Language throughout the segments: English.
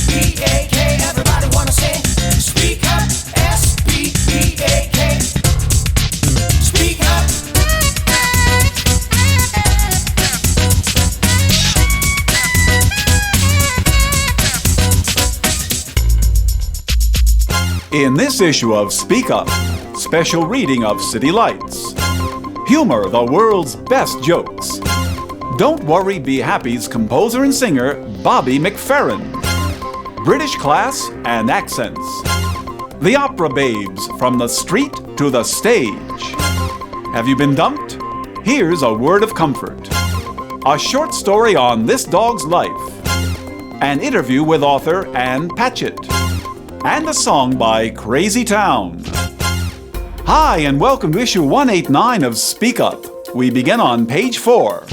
S-P-E-A-K. Everybody wanna sing. Speak up, S-P-E-A-K. Speak up. In this issue of Speak Up, special reading of City Lights. Humor, the world's best jokes. Don't Worry, Be Happy's composer and singer, Bobby McFerrin. British class and accents. The Opera Babes, from the street to the stage. Have you been dumped? Here's a word of comfort. A short story on this dog's life. An interview with author Ann Patchett. And a song by Crazy Town. Hi, and welcome to issue 189 of Speak Up. We begin on page 4.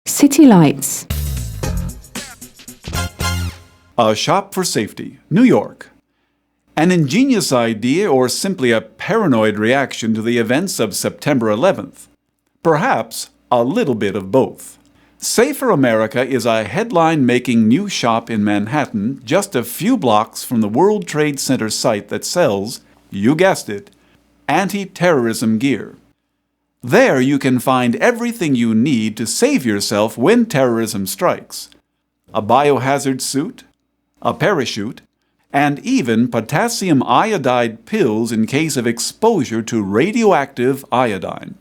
City Lights. A Shop for Safety, New York. An ingenious idea or simply a paranoid reaction to the events of September 11th? Perhaps a little bit of both. Safer America is a headline-making new shop in Manhattan just a few blocks from the World Trade Center site that sells, you guessed it, anti-terrorism gear. There you can find everything you need to save yourself when terrorism strikes. A biohazard suit, a parachute, and even potassium iodide pills in case of exposure to radioactive iodine.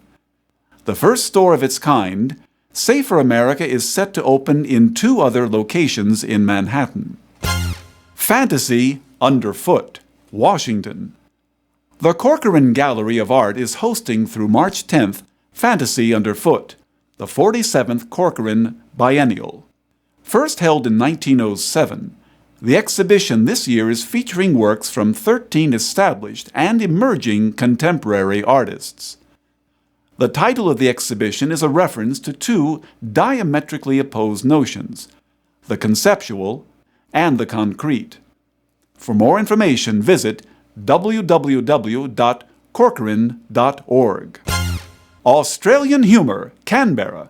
The first store of its kind, Safer America is set to open in 2 other locations in Manhattan. Fantasy Underfoot, Washington. The Corcoran Gallery of Art is hosting through March 10th Fantasy Underfoot, the 47th Corcoran Biennial. First held in 1907, the exhibition this year is featuring works from 13 established and emerging contemporary artists. The title of the exhibition is a reference to 2 diametrically opposed notions, the conceptual and the concrete. For more information, visit www.corcoran.org. Australian Humour, Canberra.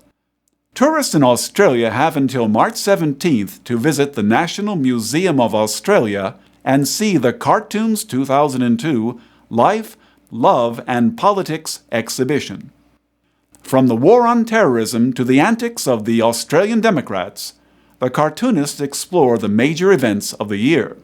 Tourists in Australia have until March 17th to visit the National Museum of Australia and see the Cartoons 2002 Life, Love and Politics exhibition. From the war on terrorism to the antics of the Australian Democrats, the cartoonists explore the major events of the year.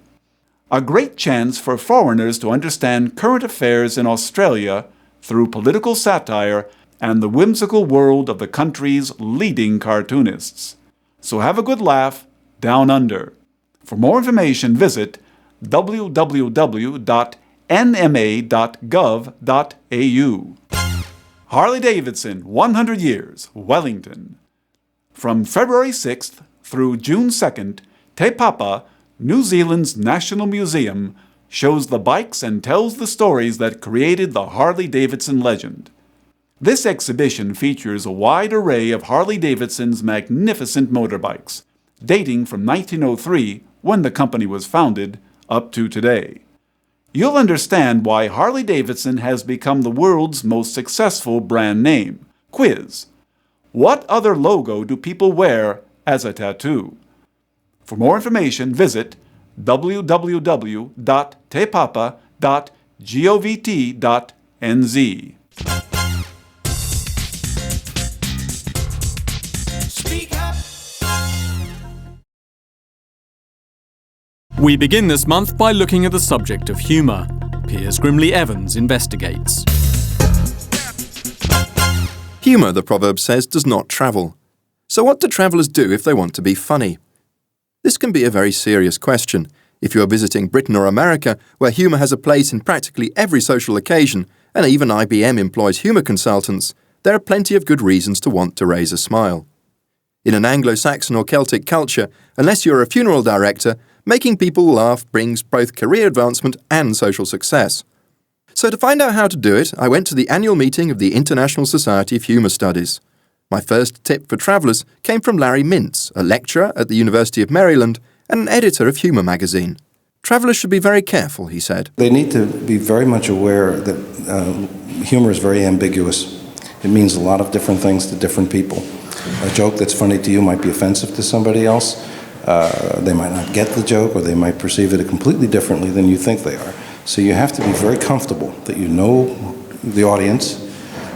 A great chance for foreigners to understand current affairs in Australia through political satire and the whimsical world of the country's leading cartoonists. So have a good laugh down under. For more information, visit www.nma.gov.au. Harley-Davidson, 100 years, Wellington. From February 6th through June 2nd, Te Papa, New Zealand's National Museum, shows the bikes and tells the stories that created the Harley-Davidson legend. This exhibition features a wide array of Harley-Davidson's magnificent motorbikes, dating from 1903, when the company was founded, up to today. You'll understand why Harley-Davidson has become the world's most successful brand name. Quiz. What other logo do people wear as a tattoo? For more information, visit www.tepapa.govt.nz. Speak up. We begin this month by looking at the subject of humour. Piers Grimley-Evans investigates. Humour, the proverb says, does not travel. So what do travellers do if they want to be funny? This can be a very serious question. If you are visiting Britain or America, where humour has a place in practically every social occasion, and even IBM employs humour consultants, there are plenty of good reasons to want to raise a smile. In an Anglo-Saxon or Celtic culture, unless you're a funeral director, making people laugh brings both career advancement and social success. So to find out how to do it, I went to the annual meeting of the International Society of Humour Studies. My first tip for travellers came from Larry Mintz, a lecturer at the University of Maryland and an editor of Humour magazine. Travellers should be very careful, he said. They need to be very much aware that humour is very ambiguous. It means a lot of different things to different people. A joke that's funny to you might be offensive to somebody else. They might not get the joke, or they might perceive it completely differently than you think they are. So you have to be very comfortable that you know the audience,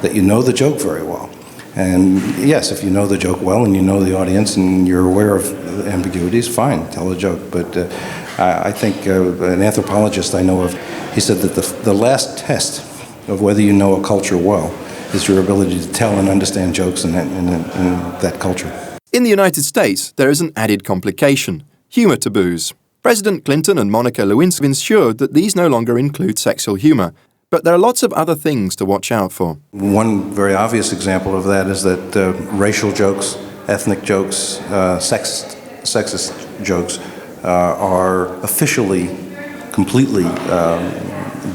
that you know the joke very well. And yes, if you know the joke well and you know the audience and you're aware of ambiguities, fine, tell a joke. But I think an anthropologist I know of, he said that the last test of whether you know a culture well is your ability to tell and understand jokes in that culture. In the United States, there is an added complication: humor taboos. President Clinton and Monica Lewinsky ensured that these no longer include sexual humor, but there are lots of other things to watch out for. One very obvious example of that is that racial jokes, ethnic jokes, sexist jokes are officially completely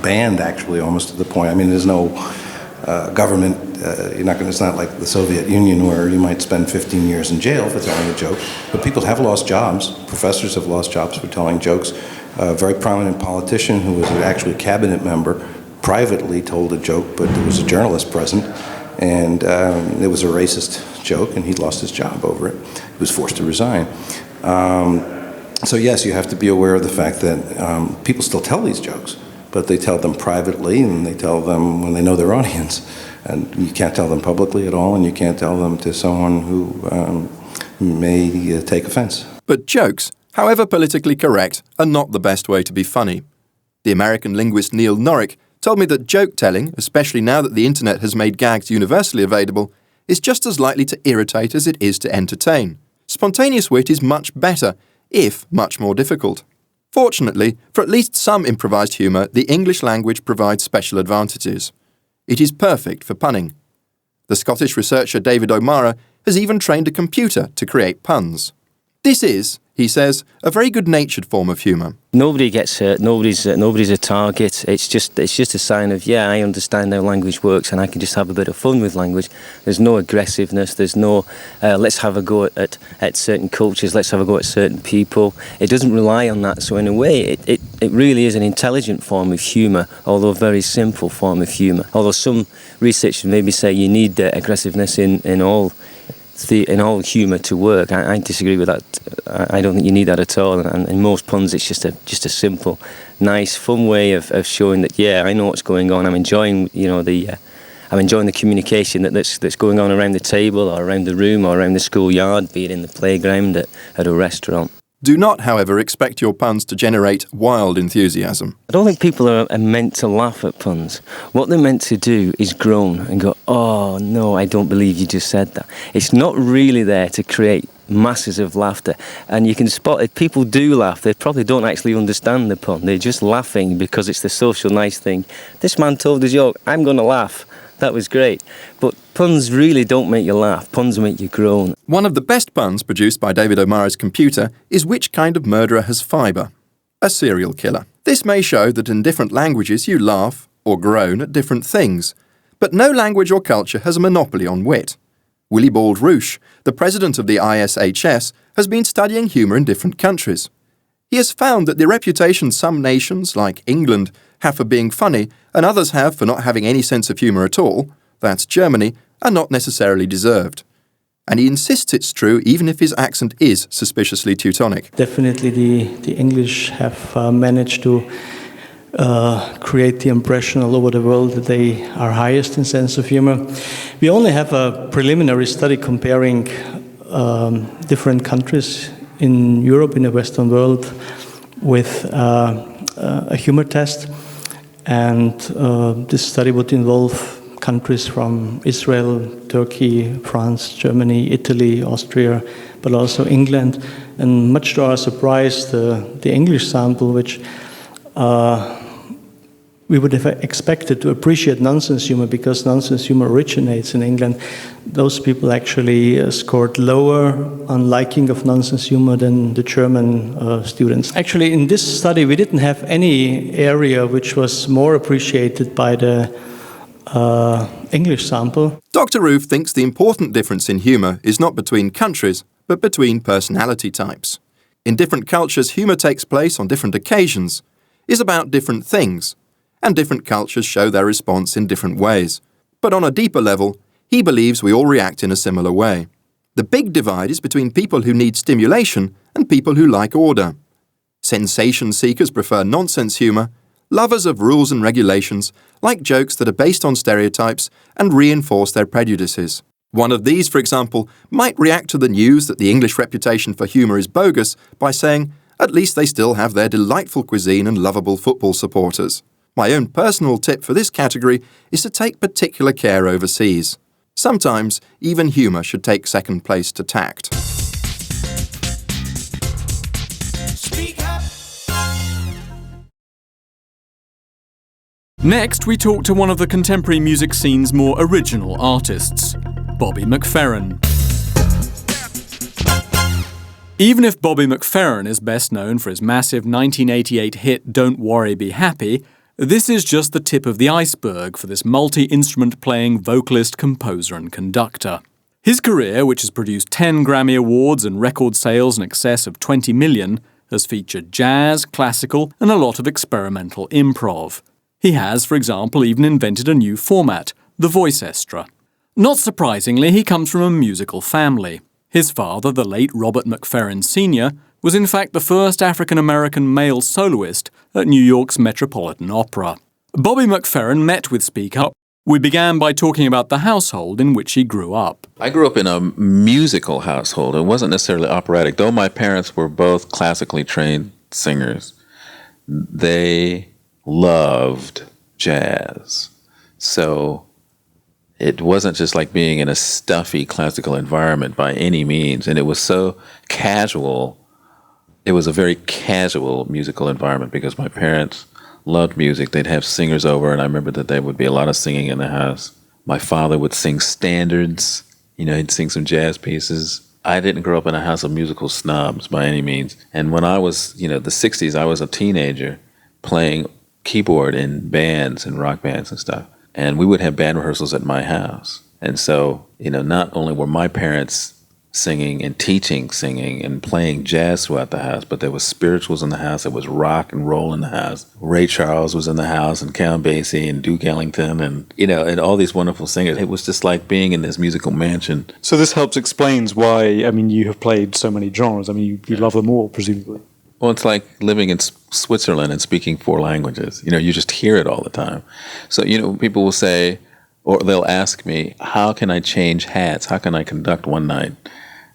banned, actually, almost to the point. I mean, there's no government, it's not like the Soviet Union where you might spend 15 years in jail for telling a joke, but people have lost jobs. Professors have lost jobs for telling jokes. A very prominent politician who was actually a cabinet member privately told a joke, but there was a journalist present, and it was a racist joke, and he lost his job over it. He was forced to resign. So yes, you have to be aware of the fact that people still tell these jokes, but they tell them privately, and they tell them when they know their audience. And you can't tell them publicly at all, and you can't tell them to someone who may take offense. But jokes, however politically correct, are not the best way to be funny. The American linguist Neil Norrick told me that joke-telling, especially now that the internet has made gags universally available, is just as likely to irritate as it is to entertain. Spontaneous wit is much better, if much more difficult. Fortunately, for at least some improvised humour, the English language provides special advantages. It is perfect for punning. The Scottish researcher David O'Mara has even trained a computer to create puns. This is, he says, a very good-natured form of humour. Nobody gets hurt, nobody's a target. It's just a sign of, yeah, I understand how language works and I can just have a bit of fun with language. There's no aggressiveness, there's no let's have a go at certain cultures, let's have a go at certain people. It doesn't rely on that, so in a way it really is an intelligent form of humour, although a very simple form of humour. Although some researchers maybe say you need aggressiveness in all humour to work. I disagree with that. I don't think you need that at all. And in most puns, it's just a simple, nice, fun way of showing that, yeah, I know what's going on. I'm enjoying, the communication that's going on around the table or around the room or around the schoolyard, be it in the playground, at a restaurant. Do not, however, expect your puns to generate wild enthusiasm. I don't think people are meant to laugh at puns. What they're meant to do is groan and go, oh no, I don't believe you just said that. It's not really there to create masses of laughter. And you can spot if people do laugh, they probably don't actually understand the pun. They're just laughing because it's the social nice thing. This man told a joke, I'm going to laugh. That was great. But puns really don't make you laugh. Puns make you groan. One of the best puns produced by David O'Mara's computer is which kind of murderer has fibre? A serial killer. This may show that in different languages you laugh or groan at different things. But no language or culture has a monopoly on wit. Willibald Rouche, the president of the ISHS, has been studying humour in different countries. He has found that the reputation some nations, like England, have for being funny and others have for not having any sense of humour at all, that's Germany, are not necessarily deserved. And he insists it's true even if his accent is suspiciously Teutonic. Definitely the English have managed to create the impression all over the world that they are highest in sense of humour. We only have a preliminary study comparing different countries in Europe, in the Western world, with a humour test. And this study would involve countries from Israel, Turkey, France, Germany, Italy, Austria, but also England. And much to our surprise, the English sample, which we would have expected to appreciate nonsense humor because nonsense humor originates in England, those people actually scored lower on liking of nonsense humor than the German students. Actually, in this study, we didn't have any area which was more appreciated by the English sample. Dr. Roof thinks the important difference in humour is not between countries, but between personality types. In different cultures, humour takes place on different occasions, is about different things, and different cultures show their response in different ways. But on a deeper level, he believes we all react in a similar way. The big divide is between people who need stimulation and people who like order. Sensation seekers prefer nonsense humour. Lovers of rules and regulations like jokes that are based on stereotypes and reinforce their prejudices. One of these, for example, might react to the news that the English reputation for humour is bogus by saying, at least they still have their delightful cuisine and lovable football supporters. My own personal tip for this category is to take particular care overseas. Sometimes, even humour should take second place to tact. Speak up. Next, we talk to one of the contemporary music scene's more original artists, Bobby McFerrin. Even if Bobby McFerrin is best known for his massive 1988 hit Don't Worry, Be Happy, this is just the tip of the iceberg for this multi-instrument playing vocalist, composer and conductor. His career, which has produced 10 Grammy Awards and record sales in excess of 20 million, has featured jazz, classical and a lot of experimental improv. He has, for example, even invented a new format, the voiceestra. Not surprisingly, he comes from a musical family. His father, the late Robert McFerrin Sr., was in fact the first African-American male soloist at New York's Metropolitan Opera. Bobby McFerrin met with Speak Up. We began by talking about the household in which he grew up. I grew up in a musical household. It wasn't necessarily operatic, though my parents were both classically trained singers. They loved jazz. So it wasn't just like being in a stuffy classical environment by any means, and it was so casual. It was a very casual musical environment because my parents loved music. They'd have singers over, and I remember that there would be a lot of singing in the house. My father would sing standards. He'd sing some jazz pieces. I didn't grow up in a house of musical snobs by any means. And when I was, the 60s, I was a teenager playing keyboard in bands and rock bands and stuff. And we would have band rehearsals at my house. And so, not only were my parents singing and teaching singing and playing jazz throughout the house, but there was spirituals in the house, there was rock and roll in the house. Ray Charles was in the house, and Count Basie and Duke Ellington and, and all these wonderful singers. It was just like being in this musical mansion. So this helps explains why, you have played so many genres. You love them all, presumably. Well, it's like living in Switzerland and speaking 4 languages. You just hear it all the time. So, people will say, or they'll ask me, how can I change hats? How can I conduct one night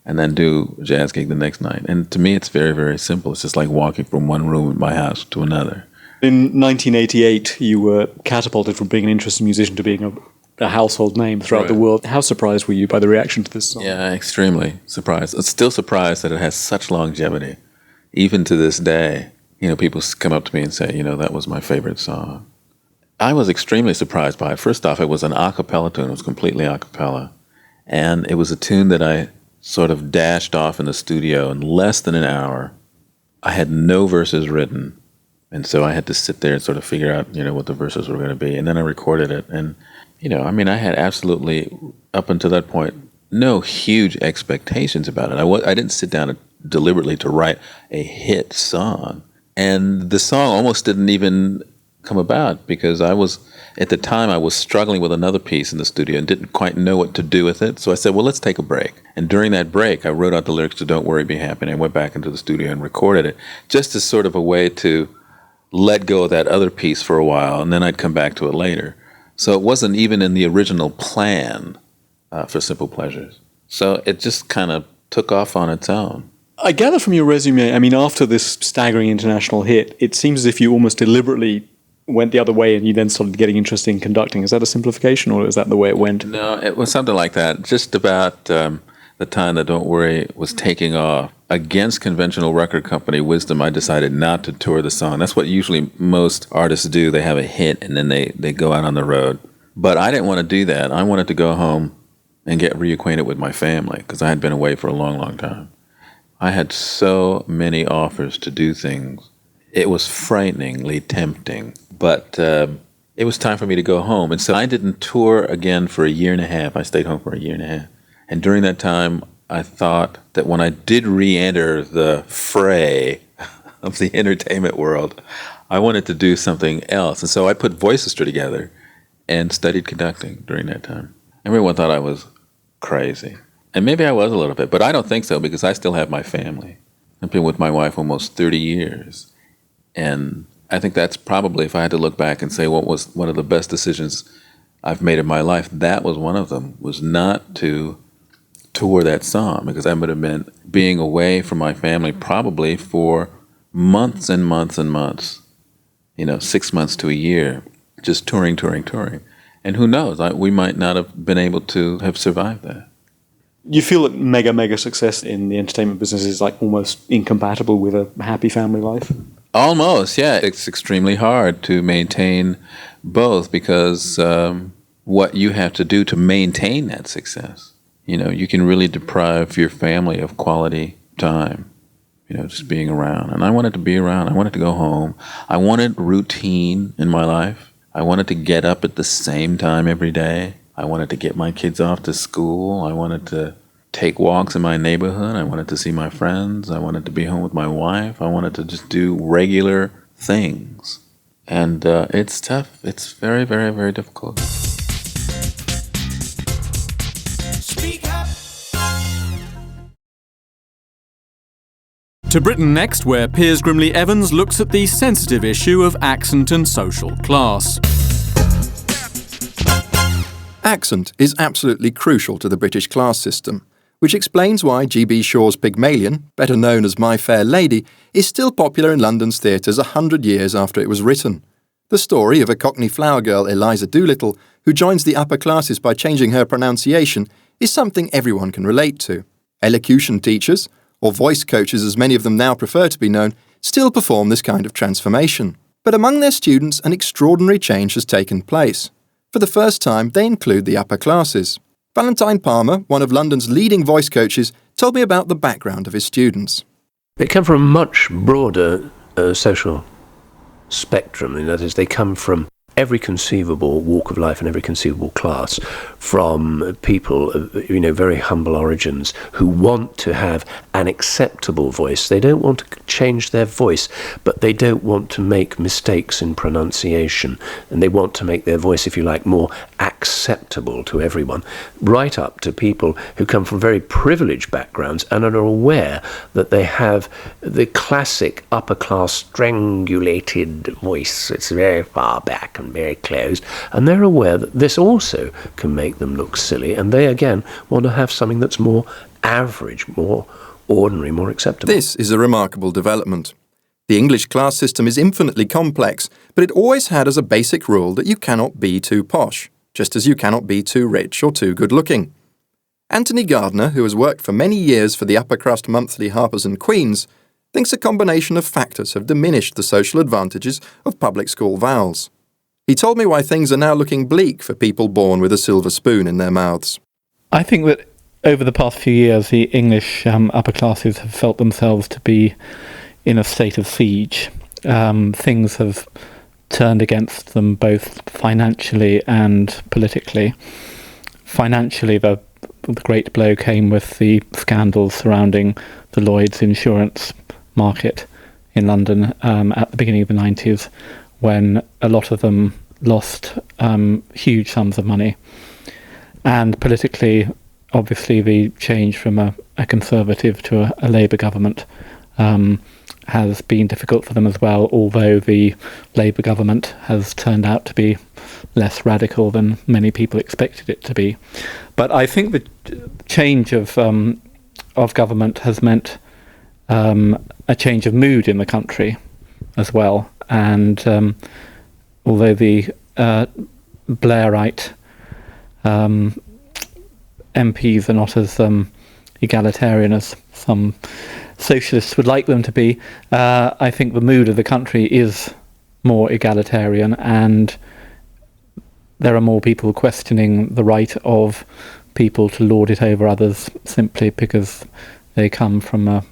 and then do a jazz gig the next night? And to me, it's very, very simple. It's just like walking from one room in my house to another. In 1988, you were catapulted from being an interested musician to being a household name throughout the world. How surprised were you by the reaction to this song? Yeah, extremely surprised. I'm still surprised that it has such longevity. Even to this day, people come up to me and say, that was my favorite song. I was extremely surprised by it. First off, it was an a cappella tune. It was completely a cappella. And it was a tune that I sort of dashed off in the studio in less than an hour. I had no verses written. And so I had to sit there and sort of figure out, what the verses were going to be. And then I recorded it. And, I had absolutely, up until that point, no huge expectations about it. I didn't sit down deliberately to write a hit song. And the song almost didn't even come about because at the time I was struggling with another piece in the studio and didn't quite know what to do with it. So I said, well, let's take a break. And during that break, I wrote out the lyrics to Don't Worry, Be Happy, and I went back into the studio and recorded it just as sort of a way to let go of that other piece for a while, and then I'd come back to it later. So it wasn't even in the original plan for Simple Pleasures. So it just kind of took off on its own. I gather from your resume, after this staggering international hit, it seems as if you almost deliberately went the other way and you then started getting interested in conducting. Is that a simplification, or is that the way it went? No, it was something like that. Just about the time that Don't Worry was taking off, against conventional record company wisdom, I decided not to tour the song. That's what usually most artists do. They have a hit and then they go out on the road. But I didn't want to do that. I wanted to go home and get reacquainted with my family because I had been away for a long, long time. I had so many offers to do things. It was frighteningly tempting, but it was time for me to go home. And so I didn't tour again for a year and a half. I stayed home for a year and a half. And during that time, I thought that when I did re-enter the fray of the entertainment world, I wanted to do something else. And so I put voiceestra together and studied conducting during that time. Everyone thought I was crazy. And maybe I was a little bit, but I don't think so because I still have my family. I've been with my wife almost 30 years. And I think that's probably, if I had to look back and say what was one of the best decisions I've made in my life, that was one of them, was not to tour that song, because that would have meant being away from my family probably for months and months and months, 6 months to a year, just touring. And who knows, we might not have been able to have survived that. You feel that mega success in the entertainment business is like almost incompatible with a happy family life? Almost, yeah. It's extremely hard to maintain both because what you have to do to maintain that success. You can really deprive your family of quality time, just being around. And I wanted to be around. I wanted to go home. I wanted routine in my life. I wanted to get up at the same time every day. I wanted to get my kids off to school. I wanted to take walks in my neighborhood. I wanted to see my friends. I wanted to be home with my wife. I wanted to just do regular things. And it's tough. It's very, very, very difficult. Speak up. To Britain next, where Piers Grimley Evans looks at the sensitive issue of accent and social class. Accent is absolutely crucial to the British class system, which explains why G.B. Shaw's Pygmalion, better known as My Fair Lady, is still popular in London's theatres 100 years after it was written. The story of a Cockney flower girl, Eliza Doolittle, who joins the upper classes by changing her pronunciation, is something everyone can relate to. Elocution teachers, or voice coaches as many of them now prefer to be known, still perform this kind of transformation. But among their students, an extraordinary change has taken place. For the first time, they include the upper classes. Valentine Palmer, one of London's leading voice coaches, told me about the background of his students. They come from a much broader social spectrum, and that is, they come from every conceivable walk of life and every conceivable class, from people, very humble origins who want to have an acceptable voice. They don't want to change their voice, but they don't want to make mistakes in pronunciation, and they want to make their voice, if you like, more acceptable to everyone, right up to people who come from very privileged backgrounds and are aware that they have the classic upper-class strangulated voice. It's very far back and very closed, and they're aware that this also can make them look silly, and they again want to have something that's more average, more ordinary, more acceptable. This is a remarkable development. The English class system is infinitely complex, but it always had as a basic rule that you cannot be too posh, just as you cannot be too rich or too good-looking. Anthony Gardner, who has worked for many years for the upper-crust monthly Harpers and Queens, thinks a combination of factors have diminished the social advantages of public school vowels. He told me why things are now looking bleak for people born with a silver spoon in their mouths. I think that over the past few years, the English upper classes have felt themselves to be in a state of siege. Things have turned against them both financially and politically. Financially, the great blow came with the scandals surrounding the Lloyd's insurance market in London at the beginning of the 90s, when a lot of them lost huge sums of money. And politically, obviously, the change from a Conservative to a Labour government has been difficult for them as well, although the Labour government has turned out to be less radical than many people expected it to be. But I think the change of government has meant a change of mood in the country as well. And although the Blairite MPs are not as egalitarian as some socialists would like them to be, I think the mood of the country is more egalitarian, and there are more people questioning the right of people to lord it over others simply because they come from a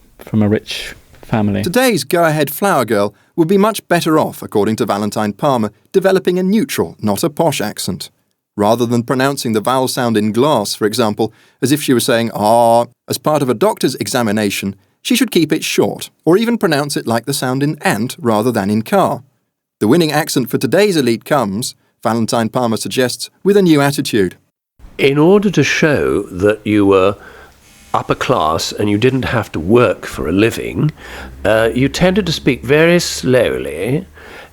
rich family. Today's go-ahead flower girl would be much better off, according to Valentine Palmer, developing a neutral, not a posh accent. Rather than pronouncing the vowel sound in glass, for example, as if she was saying "ah" as part of a doctor's examination, she should keep it short, or even pronounce it like the sound in ant rather than in car. The winning accent for today's elite comes, Valentine Palmer suggests, with a new attitude. In order to show that you were upper class and you didn't have to work for a living, you tended to speak very slowly.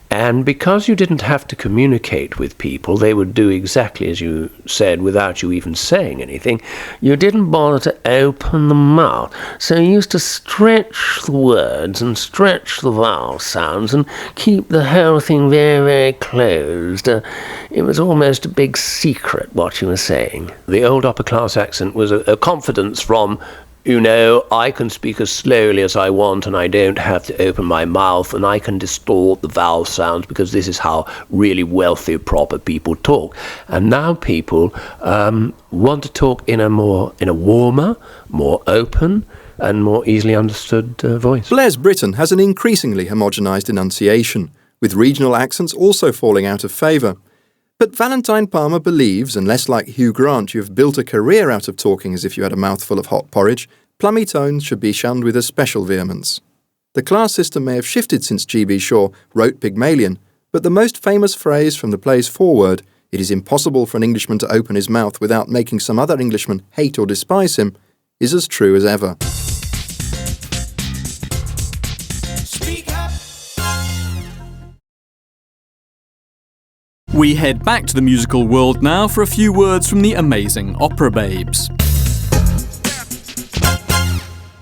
And because you didn't have to communicate with people, they would do exactly as you said without you even saying anything. You didn't bother to open the mouth. So you used to stretch the words and stretch the vowel sounds and keep the whole thing very, very closed. It was almost a big secret what you were saying. The old upper class accent was a confidence from, you know, I can speak as slowly as I want and I don't have to open my mouth and I can distort the vowel sounds because this is how really wealthy, proper people talk. And now people want to talk in a warmer, more open and more easily understood voice. Blair's Britain has an increasingly homogenised enunciation, with regional accents also falling out of favour. But Valentine Palmer believes, unless like Hugh Grant you've built a career out of talking as if you had a mouthful of hot porridge, plummy tones should be shunned with a special vehemence. The class system may have shifted since G.B. Shaw wrote Pygmalion, but the most famous phrase from the play's foreword, "It is impossible for an Englishman to open his mouth without making some other Englishman hate or despise him," is as true as ever. Speak up. We head back to the musical world now for a few words from the amazing Opera Babes.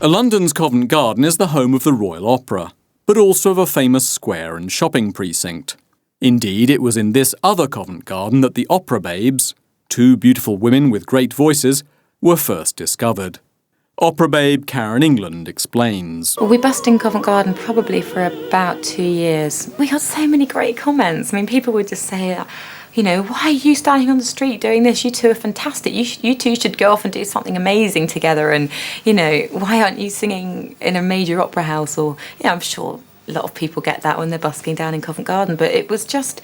London's Covent Garden is the home of the Royal Opera, but also of a famous square and shopping precinct. Indeed, it was in this other Covent Garden that the Opera Babes, two beautiful women with great voices, were first discovered. Opera babe Karen England explains. We bussed in Covent Garden probably for about 2 years. We got so many great comments. I mean, people would just say, you know, why are you standing on the street doing this? You two are fantastic. You two should go off and do something amazing together. And, you know, why aren't you singing in a major opera house? Or, yeah, I'm sure a lot of people get that when they're busking down in Covent Garden. But it was just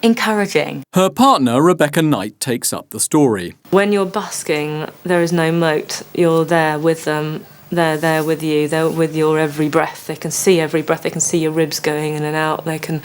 encouraging. Her partner, Rebecca Knight, takes up the story. When you're busking, there is no moat. You're there with them. They're there with you. They're with your every breath. They can see every breath. They can see your ribs going in and out. They can,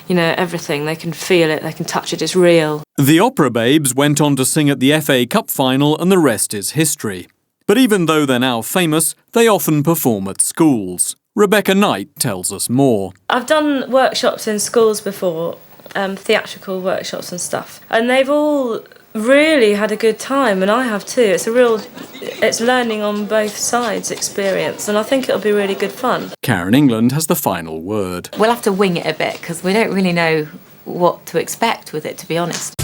you know, everything. They can feel it. They can touch it. It's real. The Opera Babes went on to sing at the FA Cup final, and the rest is history. But even though they're now famous, they often perform at schools. Rebecca Knight tells us more. I've done workshops in schools before, theatrical workshops and stuff, and they've all really had a good time, and I have too. It's learning on both sides experience, and I think it'll be really good fun. Karen England has the final word. We'll have to wing it a bit because we don't really know what to expect with it, to be honest.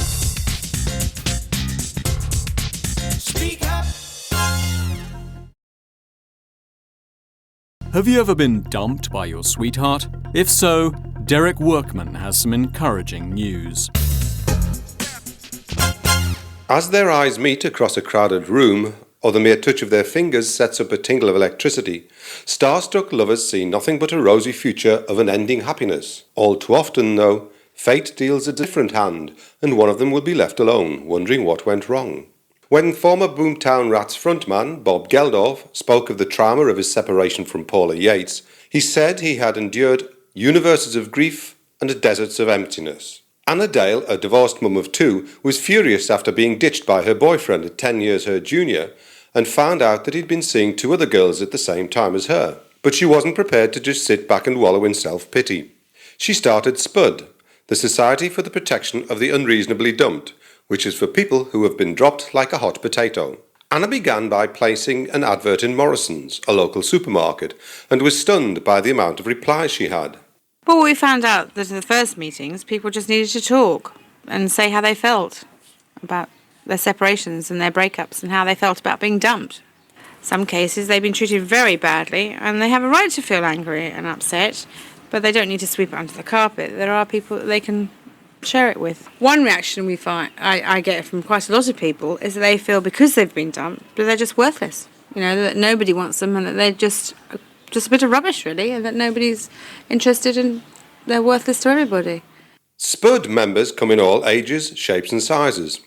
Speak up. Have you ever been dumped by your sweetheart? If so, Derek Workman has some encouraging news. As their eyes meet across a crowded room, or the mere touch of their fingers sets up a tingle of electricity, starstruck lovers see nothing but a rosy future of unending happiness. All too often, though, fate deals a different hand, and one of them will be left alone, wondering what went wrong. When former Boomtown Rats frontman Bob Geldof spoke of the trauma of his separation from Paula Yates, he said he had endured universes of grief and deserts of emptiness. Anna Dale, a divorced mum of 2, was furious after being ditched by her boyfriend, 10 years her junior, and found out that he'd been seeing 2 other girls at the same time as her. But she wasn't prepared to just sit back and wallow in self-pity. She started SPUD, the Society for the Protection of the Unreasonably Dumped, which is for people who have been dropped like a hot potato. Anna began by placing an advert in Morrison's, a local supermarket, and was stunned by the amount of replies she had. Well, we found out that in the first meetings, people just needed to talk and say how they felt about their separations and their breakups and how they felt about being dumped. Some cases, they've been treated very badly and they have a right to feel angry and upset, but they don't need to sweep it under the carpet. There are people that they can share it with. One reaction we find I get from quite a lot of people is that they feel because they've been dumped, that they're just worthless. You know, that nobody wants them and that they're just a bit of rubbish, really, and that nobody's interested and they're worthless to everybody. SPUD members come in all ages, shapes and sizes.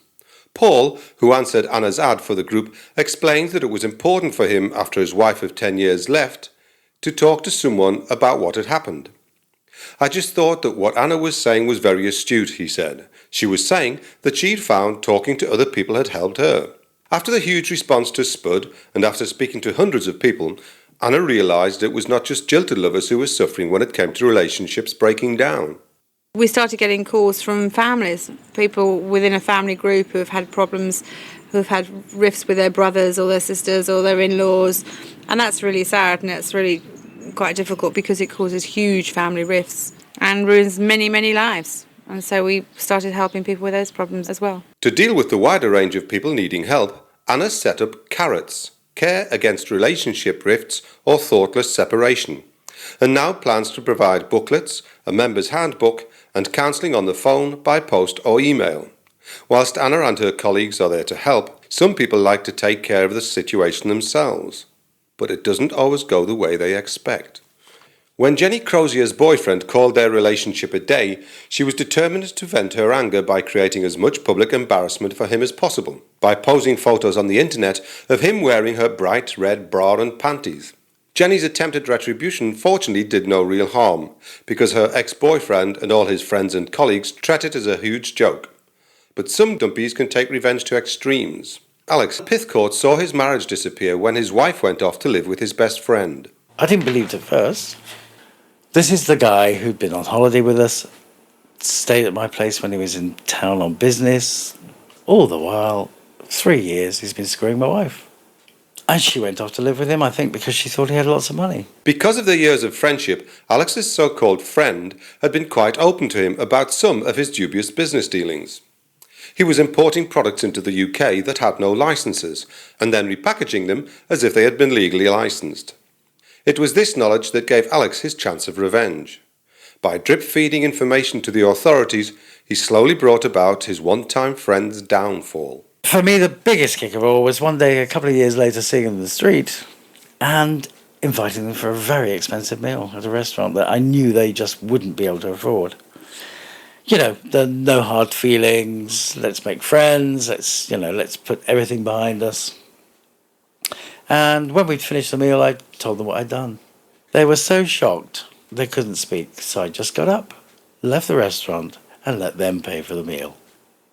Paul, who answered Anna's ad for the group, explained that it was important for him, after his wife of 10 years left, to talk to someone about what had happened. I just thought that what Anna was saying was very astute, he said. She was saying that she'd found talking to other people had helped her. After the huge response to Spud, and after speaking to hundreds of people, Anna realised it was not just jilted lovers who were suffering when it came to relationships breaking down. We started getting calls from families, people within a family group who have had problems, who have had rifts with their brothers or their sisters or their in-laws, and that's really sad and it's really quite difficult because it causes huge family rifts and ruins many, many lives. And so we started helping people with those problems as well. To deal with the wider range of people needing help, Anna set up Carrots, Care Against Relationship Rifts or Thoughtless Separation, and now plans to provide booklets, a member's handbook, and counselling on the phone, by post or email. Whilst Anna and her colleagues are there to help, some people like to take care of the situation themselves, but it doesn't always go the way they expect. When Jenny Crozier's boyfriend called their relationship a day, she was determined to vent her anger by creating as much public embarrassment for him as possible, by posing photos on the internet of him wearing her bright red bra and panties. Jenny's attempted retribution fortunately did no real harm, because her ex-boyfriend and all his friends and colleagues treat it as a huge joke. But some dumpies can take revenge to extremes. Alex Pithcourt saw his marriage disappear when his wife went off to live with his best friend. I didn't believe it at first. This is the guy who'd been on holiday with us, stayed at my place when he was in town on business. All the while, 3 years, he's been screwing my wife. And she went off to live with him, I think, because she thought he had lots of money. Because of their years of friendship, Alex's so-called friend had been quite open to him about some of his dubious business dealings. He was importing products into the UK that had no licenses, and then repackaging them as if they had been legally licensed. It was this knowledge that gave Alex his chance of revenge. By drip-feeding information to the authorities, he slowly brought about his one-time friend's downfall. For me, the biggest kick of all was one day, a couple of years later, seeing him in the street and inviting them for a very expensive meal at a restaurant that I knew they just wouldn't be able to afford. You know, the no hard feelings, let's make friends, let's put everything behind us. And when we'd finished the meal, I told them what I'd done. They were so shocked they couldn't speak, so I just got up, left the restaurant, and let them pay for the meal.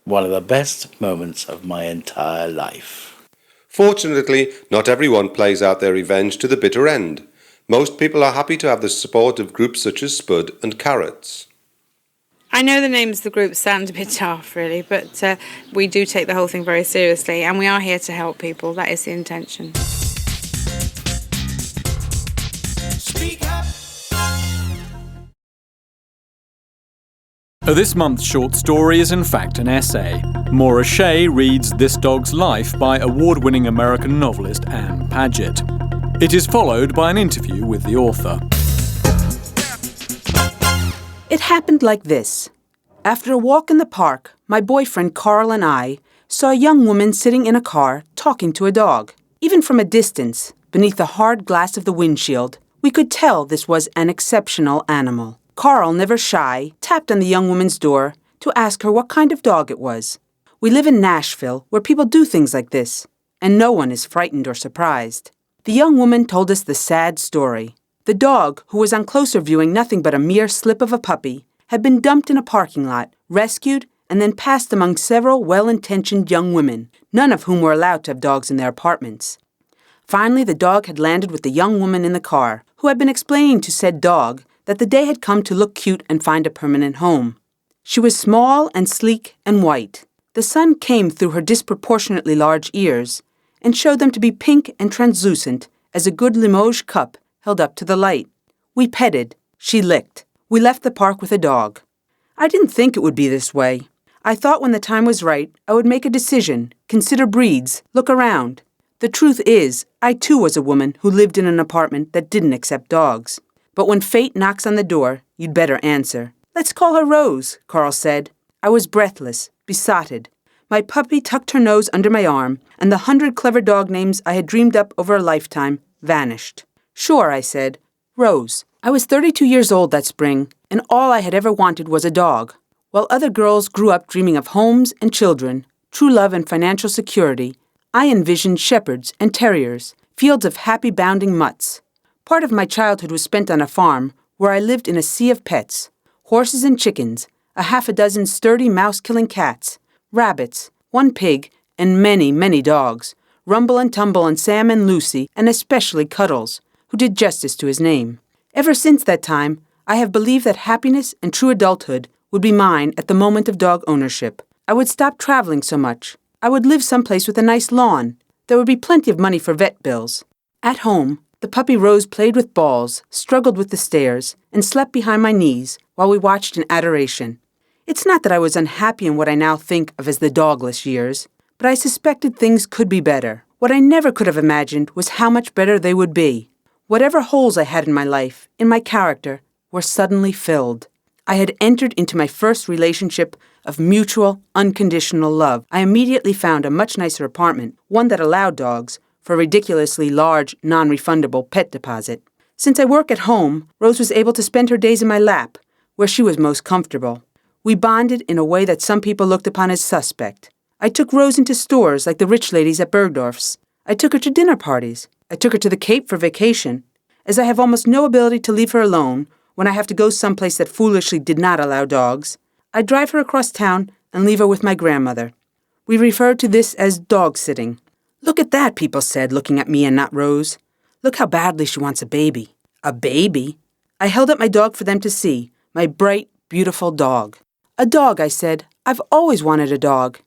One of the best moments of my entire life. Fortunately, not everyone plays out their revenge to the bitter end. Most people are happy to have the support of groups such as Spud and Carrots. I know the names of the groups sound a bit daft, really, but we do take the whole thing very seriously, and we are here to help people. That is the intention. Speak up. This month's short story is in fact an essay. Maura Shea reads This Dog's Life by award-winning American novelist Anne Paget. It is followed by an interview with the author. It happened like this. After a walk in the park, my boyfriend Carl and I saw a young woman sitting in a car talking to a dog. Even from a distance, beneath the hard glass of the windshield, we could tell this was an exceptional animal. Carl, never shy, tapped on the young woman's door to ask her what kind of dog it was. We live in Nashville, where people do things like this, and no one is frightened or surprised. The young woman told us the sad story. The dog, who was on closer viewing nothing but a mere slip of a puppy, had been dumped in a parking lot, rescued, and then passed among several well-intentioned young women, none of whom were allowed to have dogs in their apartments. Finally, the dog had landed with the young woman in the car, who had been explaining to said dog that the day had come to look cute and find a permanent home. She was small and sleek and white. The sun came through her disproportionately large ears and showed them to be pink and translucent as a good Limoges cup held up to the light. We petted. She licked. We left the park with a dog. I didn't think it would be this way. I thought when the time was right, I would make a decision, consider breeds, look around. The truth is, I too was a woman who lived in an apartment that didn't accept dogs. But when fate knocks on the door, you'd better answer. Let's call her Rose, Carl said. I was breathless, besotted. My puppy tucked her nose under my arm, and the 100 clever dog names I had dreamed up over a lifetime vanished. Sure, I said. Rose. I was 32 years old that spring, and all I had ever wanted was a dog. While other girls grew up dreaming of homes and children, true love and financial security, I envisioned shepherds and terriers, fields of happy bounding mutts. Part of my childhood was spent on a farm where I lived in a sea of pets, horses and chickens, a half a dozen sturdy mouse-killing cats, rabbits, 1 pig, and many, many dogs. Rumble and Tumble and Sam and Lucy, and especially Cuddles, who did justice to his name. Ever since that time, I have believed that happiness and true adulthood would be mine at the moment of dog ownership. I would stop traveling so much. I would live someplace with a nice lawn. There would be plenty of money for vet bills. At home, the puppy Rose played with balls, struggled with the stairs, and slept behind my knees while we watched in adoration. It's not that I was unhappy in what I now think of as the dogless years, but I suspected things could be better. What I never could have imagined was how much better they would be. Whatever holes I had in my life, in my character, were suddenly filled. I had entered into my first relationship of mutual, unconditional love. I immediately found a much nicer apartment, one that allowed dogs, for a ridiculously large, non-refundable pet deposit. Since I work at home, Rose was able to spend her days in my lap, where she was most comfortable. We bonded in a way that some people looked upon as suspect. I took Rose into stores like the rich ladies at Bergdorf's. I took her to dinner parties. I took her to the Cape for vacation. As I have almost no ability to leave her alone when I have to go someplace that foolishly did not allow dogs, I drive her across town and leave her with my grandmother. We referred to this as dog-sitting. "Look at that," people said, looking at me and not Rose. "Look how badly she wants a baby." A baby? I held up my dog for them to see, my bright, beautiful dog. "A dog," I said. "I've always wanted a dog."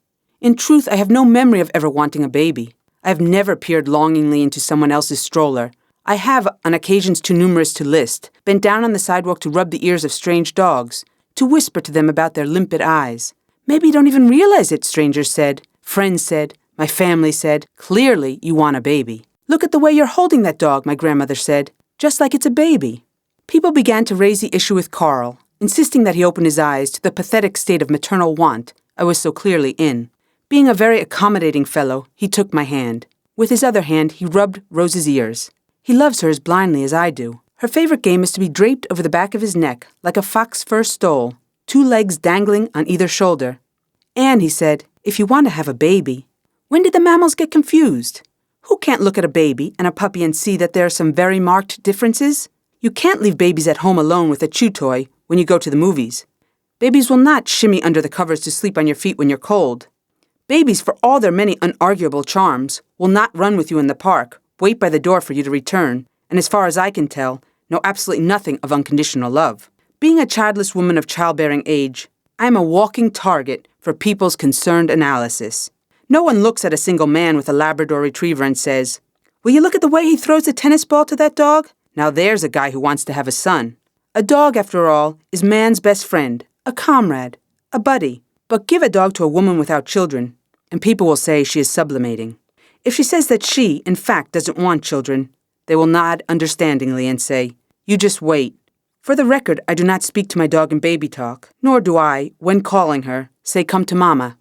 In truth, I have no memory of ever wanting a baby. I have never peered longingly into someone else's stroller. I have, on occasions too numerous to list, bent down on the sidewalk to rub the ears of strange dogs, to whisper to them about their limpid eyes. "Maybe you don't even realize it," strangers said. Friends said. My family said. "Clearly, you want a baby." "Look at the way you're holding that dog," my grandmother said. "Just like it's a baby." People began to raise the issue with Carl, insisting that he open his eyes to the pathetic state of maternal want I was so clearly in. Being a very accommodating fellow, he took my hand. With his other hand, he rubbed Rose's ears. He loves her as blindly as I do. Her favorite game is to be draped over the back of his neck, like a fox fur stole, 2 legs dangling on either shoulder. "And," he said, "if you want to have a baby." When did the mammals get confused? Who can't look at a baby and a puppy and see that there are some very marked differences? You can't leave babies at home alone with a chew toy when you go to the movies. Babies will not shimmy under the covers to sleep on your feet when you're cold. Babies, for all their many unarguable charms, will not run with you in the park, wait by the door for you to return, and as far as I can tell, know absolutely nothing of unconditional love. Being a childless woman of childbearing age, I am a walking target for people's concerned analysis. No one looks at a single man with a Labrador Retriever and says, "Will you look at the way he throws the tennis ball to that dog? Now there's a guy who wants to have a son." A dog, after all, is man's best friend, a comrade, a buddy. But give a dog to a woman without children, and people will say she is sublimating. If she says that she, in fact, doesn't want children, they will nod understandingly and say, "You just wait." For the record, I do not speak to my dog in baby talk, nor do I, when calling her, say, "Come to Mama."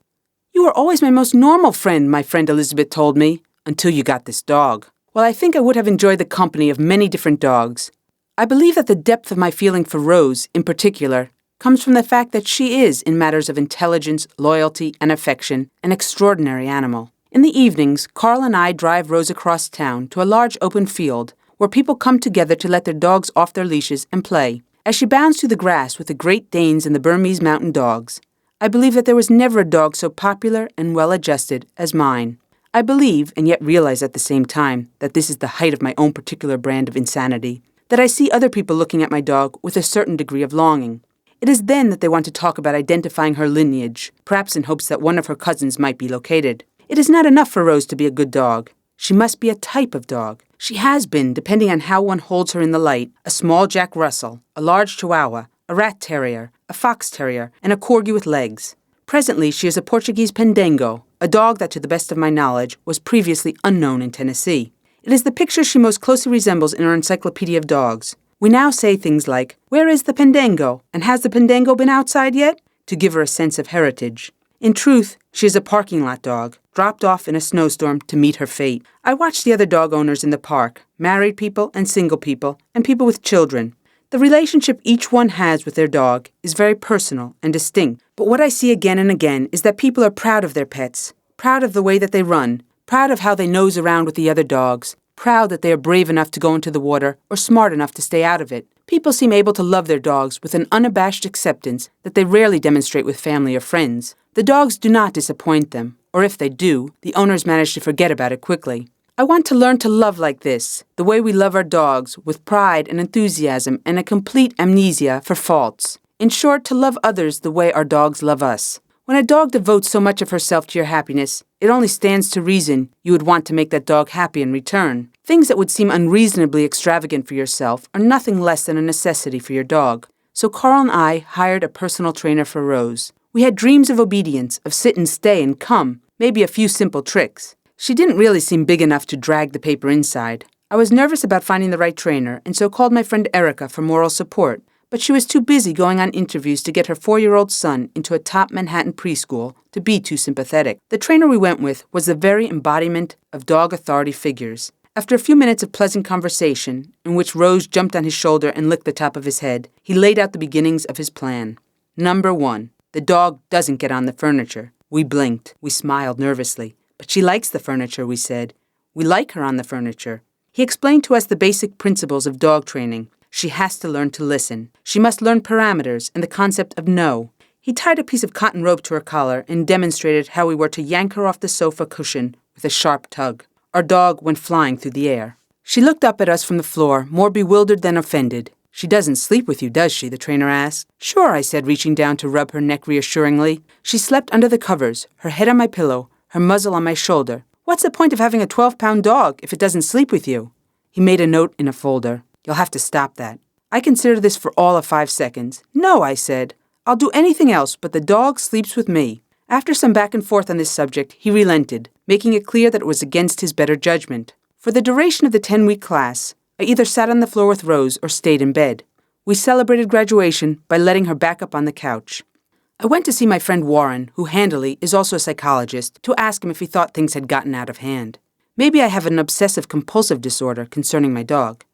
"You were always my most normal friend," my friend Elizabeth told me, "until you got this dog." Well, I think I would have enjoyed the company of many different dogs. I believe that the depth of my feeling for Rose, in particular, comes from the fact that she is, in matters of intelligence, loyalty, and affection, an extraordinary animal. In the evenings, Carl and I drive Rose across town to a large open field where people come together to let their dogs off their leashes and play. As she bounds through the grass with the Great Danes and the Burmese mountain dogs, I believe that there was never a dog so popular and well-adjusted as mine. I believe, and yet realize at the same time, that this is the height of my own particular brand of insanity, that I see other people looking at my dog with a certain degree of longing. It is then that they want to talk about identifying her lineage, perhaps in hopes that one of her cousins might be located. It is not enough for Rose to be a good dog. She must be a type of dog. She has been, depending on how one holds her in the light, a small Jack Russell, a large Chihuahua, a Rat Terrier, a Fox Terrier, and a Corgi with legs. Presently, she is a Portuguese Pendango, a dog that, to the best of my knowledge, was previously unknown in Tennessee. It is the picture she most closely resembles in our Encyclopedia of Dogs. We now say things like, "Where is the Pendango? And has the Pendango been outside yet?" to give her a sense of heritage. In truth, she is a parking lot dog, dropped off in a snowstorm to meet her fate. I watched the other dog owners in the park, married people and single people, and people with children. The relationship each one has with their dog is very personal and distinct, but what I see again and again is that people are proud of their pets, proud of the way that they run, proud of how they nose around with the other dogs, proud that they are brave enough to go into the water or smart enough to stay out of it, People seem able to love their dogs with an unabashed acceptance that they rarely demonstrate with family or friends. The dogs do not disappoint them, or if they do, the owners manage to forget about it quickly. I want to learn to love like this, the way we love our dogs, with pride and enthusiasm and a complete amnesia for faults. In short, to love others the way our dogs love us. When a dog devotes so much of herself to your happiness, it only stands to reason you would want to make that dog happy in return. Things that would seem unreasonably extravagant for yourself are nothing less than a necessity for your dog. So Carl and I hired a personal trainer for Rose. We had dreams of obedience, of sit and stay and come, maybe a few simple tricks. She didn't really seem big enough to drag the paper inside. I was nervous about finding the right trainer, and so called my friend Erica for moral support. But she was too busy going on interviews to get her 4-year-old son into a top Manhattan preschool to be too sympathetic. The trainer we went with was the very embodiment of dog authority figures. After a few minutes of pleasant conversation, in which Rose jumped on his shoulder and licked the top of his head, he laid out the beginnings of his plan. Number 1, the dog doesn't get on the furniture. We blinked. We smiled nervously. But she likes the furniture, we said. We like her on the furniture. He explained to us the basic principles of dog training. She has to learn to listen. She must learn parameters and the concept of no. He tied a piece of cotton rope to her collar and demonstrated how we were to yank her off the sofa cushion with a sharp tug. Our dog went flying through the air. She looked up at us from the floor, more bewildered than offended. She doesn't sleep with you, does she? The trainer asked. Sure, I said, reaching down to rub her neck reassuringly. She slept under the covers, her head on my pillow, her muzzle on my shoulder. What's the point of having a 12-pound dog if it doesn't sleep with you? He made a note in a folder. You'll have to stop that. I considered this for all of 5 seconds. No, I said. I'll do anything else, but the dog sleeps with me. After some back and forth on this subject, he relented, making it clear that it was against his better judgment. For the duration of the 10-week class, I either sat on the floor with Rose or stayed in bed. We celebrated graduation by letting her back up on the couch. I went to see my friend Warren, who handily is also a psychologist, to ask him if he thought things had gotten out of hand. Maybe I have an obsessive-compulsive disorder concerning my dog.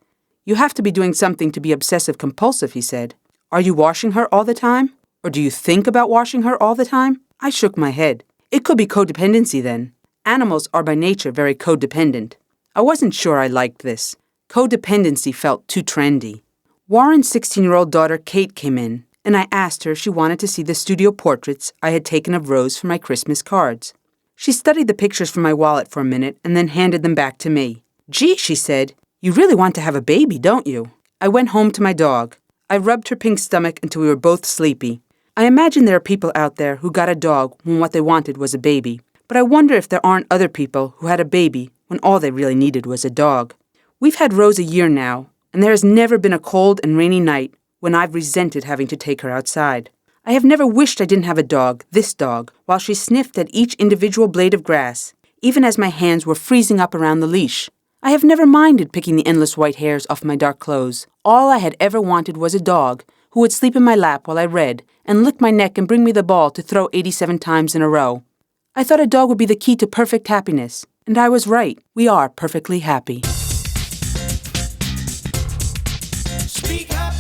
You have to be doing something to be obsessive-compulsive, he said. Are you washing her all the time? Or do you think about washing her all the time? I shook my head. It could be codependency then. Animals are by nature very codependent. I wasn't sure I liked this. Codependency felt too trendy. Warren's 16-year-old daughter Kate came in, and I asked her if she wanted to see the studio portraits I had taken of Rose for my Christmas cards. She studied the pictures from my wallet for a minute and then handed them back to me. Gee, she said, you really want to have a baby, don't you? I went home to my dog. I rubbed her pink stomach until we were both sleepy. I imagine there are people out there who got a dog when what they wanted was a baby. But I wonder if there aren't other people who had a baby when all they really needed was a dog. We've had Rose a year now, and there has never been a cold and rainy night when I've resented having to take her outside. I have never wished I didn't have a dog, this dog, while she sniffed at each individual blade of grass, even as my hands were freezing up around the leash. I have never minded picking the endless white hairs off my dark clothes. All I had ever wanted was a dog who would sleep in my lap while I read and lick my neck and bring me the ball to throw 87 times in a row. I thought a dog would be the key to perfect happiness, and I was right. We are perfectly happy. Speak up.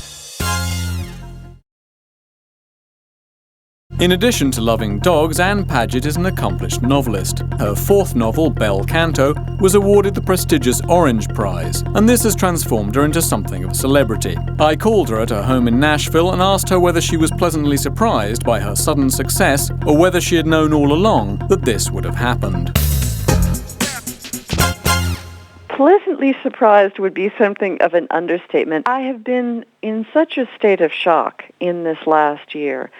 In addition to loving dogs, Anne Paget is an accomplished novelist. Her 4th novel, Bel Canto, was awarded the prestigious Orange Prize, and this has transformed her into something of a celebrity. I called her at her home in Nashville and asked her whether she was pleasantly surprised by her sudden success or whether she had known all along that this would have happened. Pleasantly surprised would be something of an understatement. I have been in such a state of shock in this last year.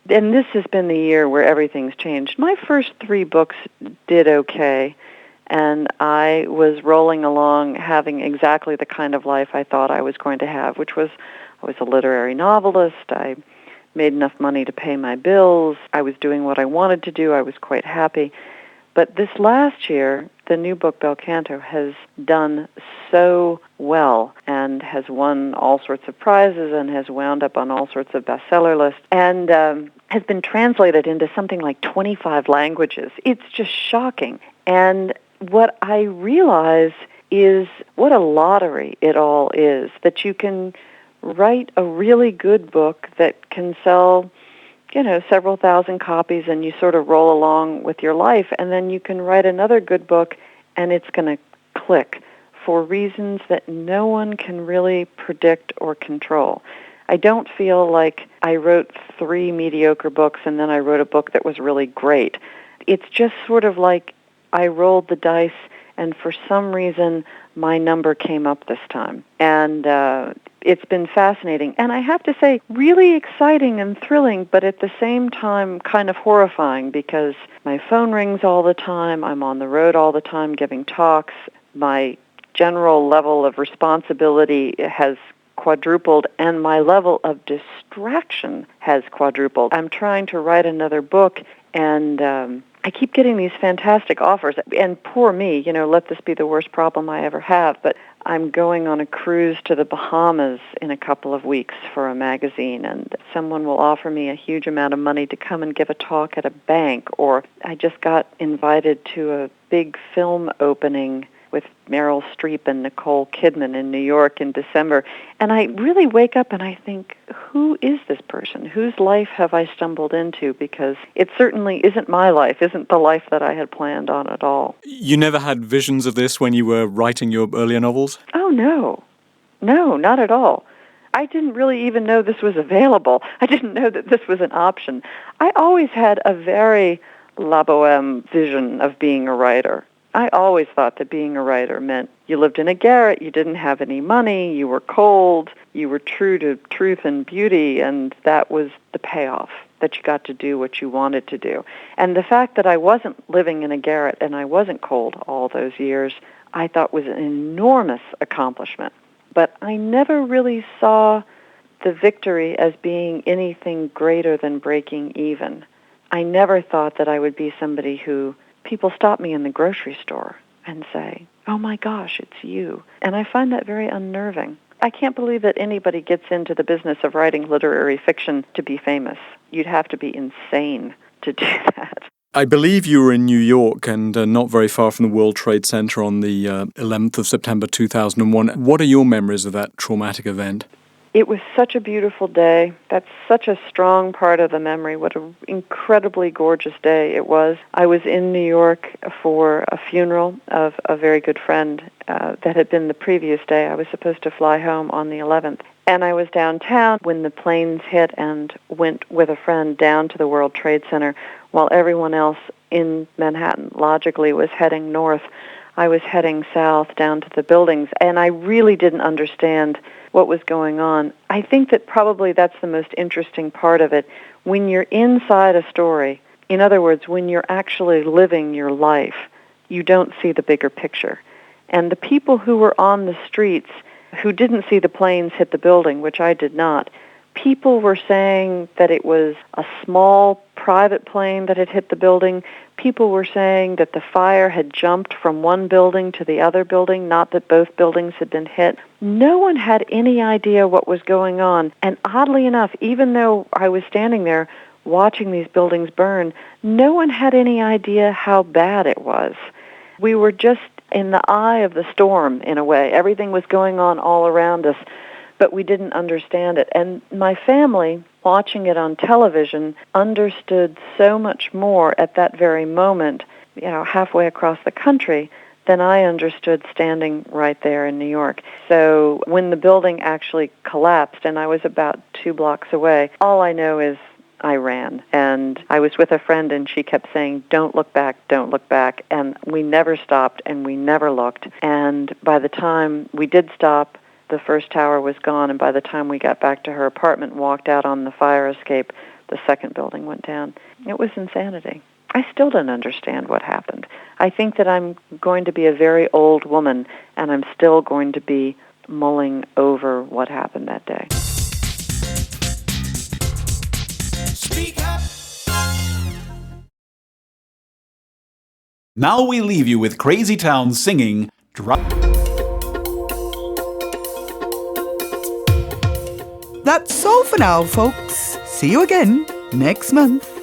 And this has been the year where everything's changed. My first 3 books did okay, and I was rolling along having exactly the kind of life I thought I was going to have, which was I was a literary novelist. I made enough money to pay my bills. I was doing what I wanted to do. I was quite happy. But this last year, the new book, Bel Canto, has done so well and has won all sorts of prizes and has wound up on all sorts of bestseller lists and has been translated into something like 25 languages. It's just shocking. And what I realize is what a lottery it all is, that you can write a really good book that can sell several thousand copies and you sort of roll along with your life, and then you can write another good book and it's going to click for reasons that no one can really predict or control. I don't feel like I wrote 3 mediocre books and then I wrote a book that was really great. It's just sort of like I rolled the dice and for some reason my number came up this time. And it's been fascinating. And I have to say, really exciting and thrilling, but at the same time kind of horrifying because my phone rings all the time, I'm on the road all the time giving talks, my general level of responsibility has quadrupled, and my level of distraction has quadrupled. I'm trying to write another book, and I keep getting these fantastic offers. And poor me, let this be the worst problem I ever have, but I'm going on a cruise to the Bahamas in a couple of weeks for a magazine, and someone will offer me a huge amount of money to come and give a talk at a bank, or I just got invited to a big film opening with Meryl Streep and Nicole Kidman in New York in December. And I really wake up and I think, who is this person? Whose life have I stumbled into? Because it certainly isn't my life, isn't the life that I had planned on at all. You never had visions of this when you were writing your earlier novels? Oh, no. No, not at all. I didn't really even know this was available. I didn't know that this was an option. I always had a very la boheme vision of being a writer. I always thought that being a writer meant you lived in a garret, you didn't have any money, you were cold, you were true to truth and beauty, and that was the payoff, that you got to do what you wanted to do. And the fact that I wasn't living in a garret and I wasn't cold all those years, I thought was an enormous accomplishment. But I never really saw the victory as being anything greater than breaking even. I never thought that I would be somebody who people stop me in the grocery store and say, "Oh my gosh, it's you." And I find that very unnerving. I can't believe that anybody gets into the business of writing literary fiction to be famous. You'd have to be insane to do that. I believe you were in New York and not very far from the World Trade Center on the 11th of September 2001. What are your memories of that traumatic event? It was such a beautiful day. That's such a strong part of the memory. What an incredibly gorgeous day it was. I was in New York for a funeral of a very good friend that had been the previous day. I was supposed to fly home on the 11th. And I was downtown when the planes hit and went with a friend down to the World Trade Center while everyone else in Manhattan logically was heading north. I was heading south down to the buildings, and I really didn't understand what was going on. I think that probably that's the most interesting part of it. When you're inside a story, in other words, when you're actually living your life, you don't see the bigger picture. And the people who were on the streets who didn't see the planes hit the building, which I did not, people were saying that it was a small private plane that had hit the building. People were saying that the fire had jumped from one building to the other building, not that both buildings had been hit. No one had any idea what was going on. And oddly enough, even though I was standing there watching these buildings burn, no one had any idea how bad it was. We were just in the eye of the storm, in a way. Everything was going on all around us, but we didn't understand it. And my family, watching it on television, understood so much more at that very moment, halfway across the country, than I understood standing right there in New York. So when the building actually collapsed, and I was about 2 blocks away, all I know is I ran. And I was with a friend, and she kept saying, "Don't look back, don't look back." And we never stopped, and we never looked. And by the time we did stop, the first tower was gone, and by the time we got back to her apartment and walked out on the fire escape, the second building went down. It was insanity. I still don't understand what happened. I think that I'm going to be a very old woman, and I'm still going to be mulling over what happened that day. Speak up. Now we leave you with Crazy Town singing That's all for now, folks. See you again next month.